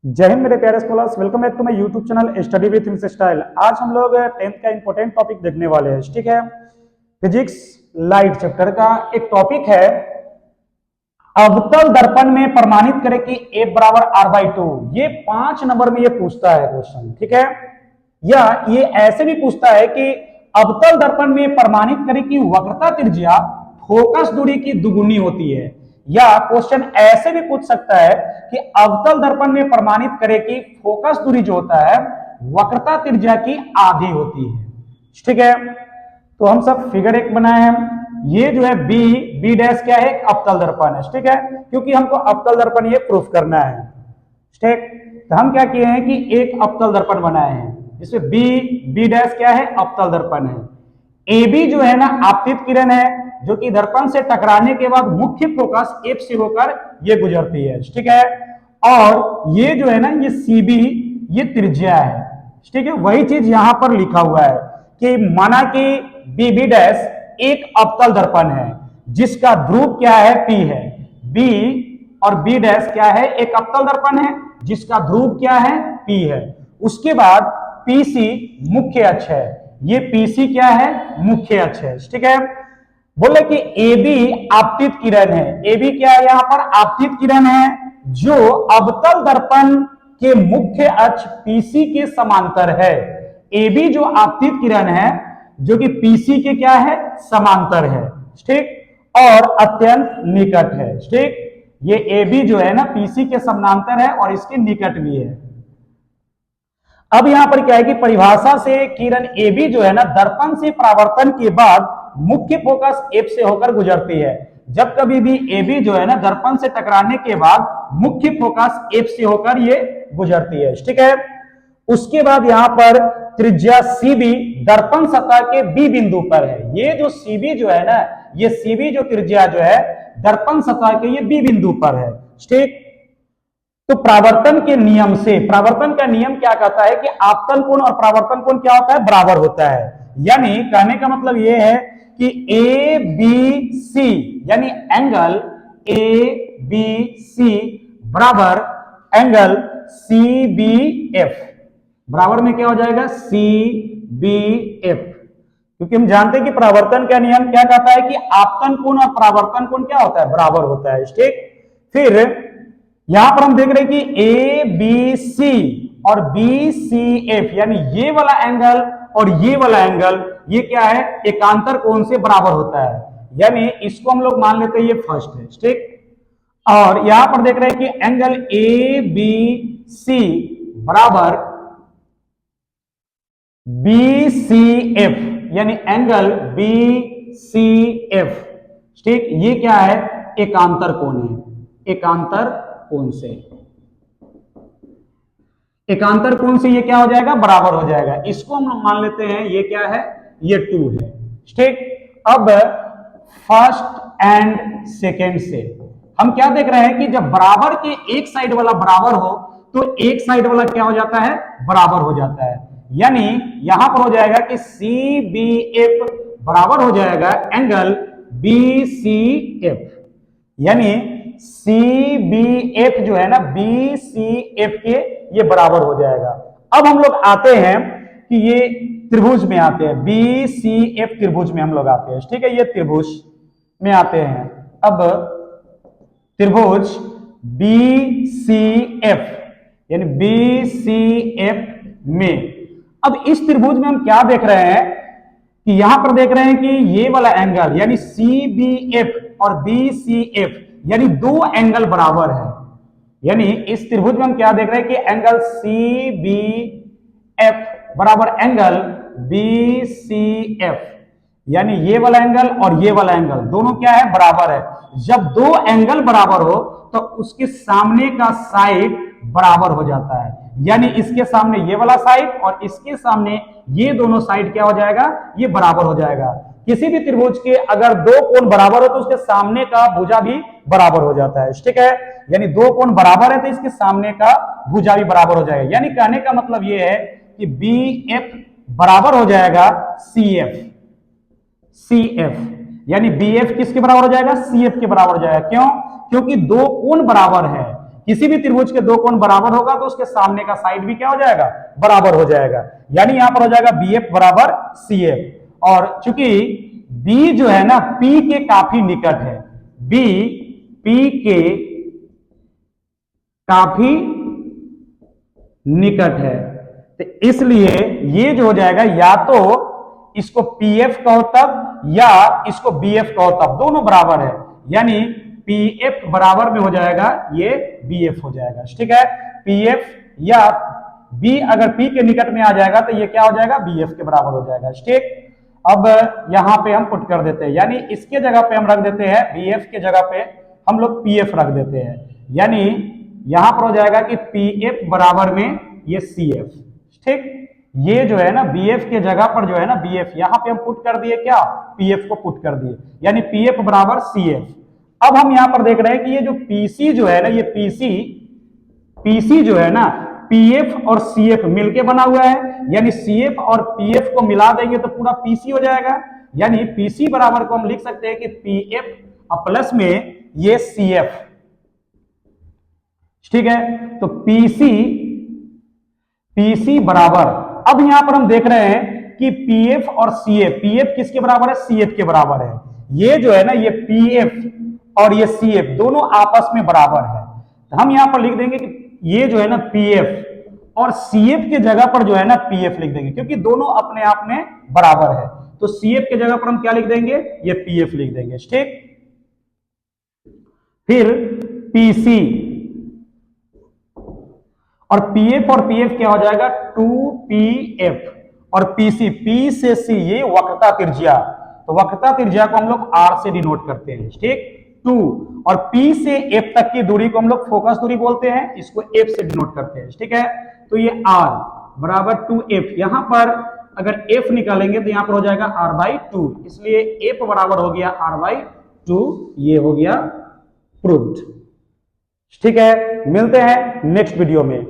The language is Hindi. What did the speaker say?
जय हिंद मेरे प्यारे scholars, welcome back to my YouTube channel study with miss style. आज हम लोग 10th का इंपॉर्टेंट टॉपिक देखने वाले हैं। ठीक है, फिजिक्स लाइट चैप्टर का एक टॉपिक है अवतल दर्पण में प्रमाणित करें कि F बराबर R/2। ये 5 नंबर में ये पूछता है क्वेश्चन। ठीक है, या ये ऐसे भी पूछता है कि अवतल दर्पण में प्रमाणित करें कि वक्रता त्रिज्या फोकस दूरी की दुगुनी होती है। या क्वेश्चन ऐसे भी पूछ सकता है कि अवतल दर्पण में प्रमाणित करें कि फोकस दूरी जो होता है वक्रता त्रिज्या की आधी होती है। ठीक है, तो हम सब फिगर एक बनाए हैं। ये जो है बी डैश क्या है, अवतल दर्पण है। ठीक है, क्योंकि हमको अवतल दर्पण ये प्रूफ करना है। ठीक, तो हम क्या किए हैं कि एक अवतल दर्पण बनाए हैं जिसमें बी डैश क्या है, अवतल दर्पण है। ए बी जो है ना आपतित किरण है, जो कि दर्पण से टकराने के बाद मुख्य फोकस एफ से होकर ये गुजरती है। ठीक है, और ये जो है ना ये सी बी ये त्रिज्या है। ठीक है, वही चीज यहां पर लिखा हुआ है कि माना कि बी डैश एक अवतल दर्पण है जिसका ध्रुव क्या है, पी है। बी और बी डैश क्या है, एक अवतल दर्पण है जिसका ध्रुव क्या है, पी है। उसके बाद पीसी मुख्य अक्ष है, ये पीसी क्या है, मुख्य अक्ष है। ठीक है, बोले कि एबी आपतित किरण है। एबी क्या है, यहां पर आपतित किरण है जो अवतल दर्पण के मुख्य अक्ष पीसी के समांतर है। एबी जो आपतित किरण है जो कि पीसी के क्या है, समांतर है। ठीक, और अत्यंत निकट है। ठीक, ये एबी जो है ना पीसी के समांतर है और इसके निकट भी है। अब यहां पर क्या है कि परिभाषा से किरण एबी जो है ना दर्पण से परावर्तन के बाद मुख्य फोकस एफ से होकर गुजरती है। जब कभी भी एबी जो है ना दर्पण से टकराने के बाद मुख्य फोकस एफ से होकर ये गुजरती है। ठीक है, उसके बाद यहां पर त्रिज्या सीबी दर्पण सतह के बी बिंदु पर है। ये जो सीबी जो है ना, ये सीबी जो त्रिज्या जो है दर्पण सतह के ये बी बिंदु पर है। ठीक, तो परावर्तन के नियम से, परावर्तन का नियम क्या कहता है कि आपतन कोण और परावर्तन कोण क्या होता है, बराबर होता है। यानी कहने का मतलब यह है कि ए बी सी यानी एंगल ए बी सी बराबर एंगल सी बी एफ, बराबर में क्या हो जाएगा, सी बी एफ। क्योंकि हम जानते हैं कि परावर्तन का नियम क्या कहता है कि आपतन कोण और परावर्तन कोण क्या होता है, बराबर होता है। ठीक, फिर यहां पर हम देख रहे हैं कि ए बी सी और बी सी एफ यानी ये वाला एंगल और ये वाला एंगल ये क्या है, एकांतर कोण से बराबर होता है। यानी इसको हम लोग मान लेते हैं ये फर्स्ट है। ठीक, और यहां पर देख रहे हैं कि एंगल ए बी सी बराबर बी सी एफ यानी एंगल बी सी एफ। ठीक, ये क्या है, एकांतर कोण है। एकांतर कोण से, एकांतर कोण से ये क्या हो जाएगा, बराबर हो जाएगा। इसको हम लोग मान लेते हैं ये क्या है, ये 2 है। ठीक, अब फर्स्ट एंड सेकेंड से हम क्या देख रहे हैं कि जब बराबर के एक साइड वाला बराबर हो तो एक साइड वाला क्या हो जाता है, बराबर हो जाता है। यानी यहां पर हो जाएगा कि सी बी एफ बराबर हो जाएगा एंगल बी सी एफ। यानी सी बी एफ जो है ना बी सी एफ के ये बराबर हो जाएगा। अब हम लोग आते हैं कि ये त्रिभुज में आते हैं, बी सी एफ त्रिभुज में हम लोग आते हैं। ठीक है, ये त्रिभुज में आते हैं। अब त्रिभुज बी सी एफ यानी बी सी एफ में, अब इस त्रिभुज में हम क्या देख रहे हैं कि यहां पर देख रहे हैं कि ये वाला एंगल यानी सी बी एफ और बी सी एफ यानी दो एंगल बराबर है। यानी इस त्रिभुज में हम क्या देख रहे हैं कि एंगल सी बी एफ बराबर एंगल बी सी एफ यानी ये वाला एंगल और ये वाला एंगल दोनों क्या है, बराबर है। जब दो एंगल बराबर हो तो उसके सामने का साइड बराबर हो जाता है। यानी इसके सामने ये वाला साइड और इसके सामने ये दोनों साइड क्या हो जाएगा, ये बराबर हो जाएगा। किसी भी त्रिभुज के अगर दो कोण बराबर हो तो उसके सामने का भुजा भी बराबर हो जाता है। ठीक है, यानी दो कोण बराबर है तो इसके सामने का भुजा भी बराबर हो जाएगा। यानी कहने का मतलब यह है कि बी एफ बराबर हो जाएगा सी एफ। सी एफ यानी बी एफ किसके बराबर हो जाएगा, सी एफ के बराबर हो जाएगा। क्यों, क्योंकि दो कोण बराबर है। किसी भी त्रिभुज के दो कोण बराबर होगा तो उसके सामने का साइड भी क्या हो जाएगा, बराबर हो जाएगा। यानी यहां पर हो जाएगा BF बराबर CF। और चूंकि B जो है ना P के काफी निकट है, B P के काफी निकट है, तो इसलिए ये जो हो जाएगा या तो इसको PF कहो तब या इसको BF कहो तब, दोनों बराबर है। यानी PF बराबर में हो जाएगा ये BF हो जाएगा, ठीक है। PF या B अगर P के निकट में आ जाएगा तो ये क्या हो जाएगा, BF के बराबर हो जाएगा, ठीक। अब यहां पे हम पुट कर देते हैं, यानी इसके जगह पे हम रख देते हैं BF के जगह पे हम लोग PF रख देते हैं। यानी यहां पर हो जाएगा कि PF बराबर में ये CF, ठीक। ये जो है ना BF के जगह पर जो है ना BF, यहां पे हम पुट कर दिए क्या, PF को पुट कर दिए, यानी PF बराबर CF। अब हम यहां पर देख रहे हैं कि ये जो PC जो है ना, ये PC जो है ना PF और CF मिलके बना हुआ है, यानी CF और PF को मिला देंगे तो पूरा PC हो जाएगा। यानी PC बराबर को हम लिख सकते हैं कि PF प्लस में ये CF, ठीक है। तो PC बराबर, अब यहां पर हम देख रहे हैं कि PF और PF किसके बराबर है, CF के बराबर है। ये जो है ना ये PF और ये CF दोनों आपस में बराबर है, तो हम यहां पर लिख देंगे कि ये जो है ना PF और CF के जगह पर जो है ना PF लिख देंगे, क्योंकि दोनों अपने आप में बराबर है। तो CF के जगह पर हम क्या लिख देंगे, ये PF लिख देंगे, ठीक। फिर PC और PF और PF क्या हो जाएगा 2PF, और PC P से C ये वक्रता त्रिज्या, तो वक्रता त्रिज्या को हम लोग R से डिनोट करते हैं, ठीक। 2 और P से F तक की दूरी को हम लोग फोकस दूरी बोलते हैं, इसको F से डिनोट करते हैं, ठीक है। तो ये R बराबर 2F, यहां पर अगर F निकालेंगे तो यहां पर हो जाएगा R/2, इसलिए F बराबर हो गया R/2, ये हो गया प्रूव्ड, ठीक है। मिलते हैं नेक्स्ट वीडियो में।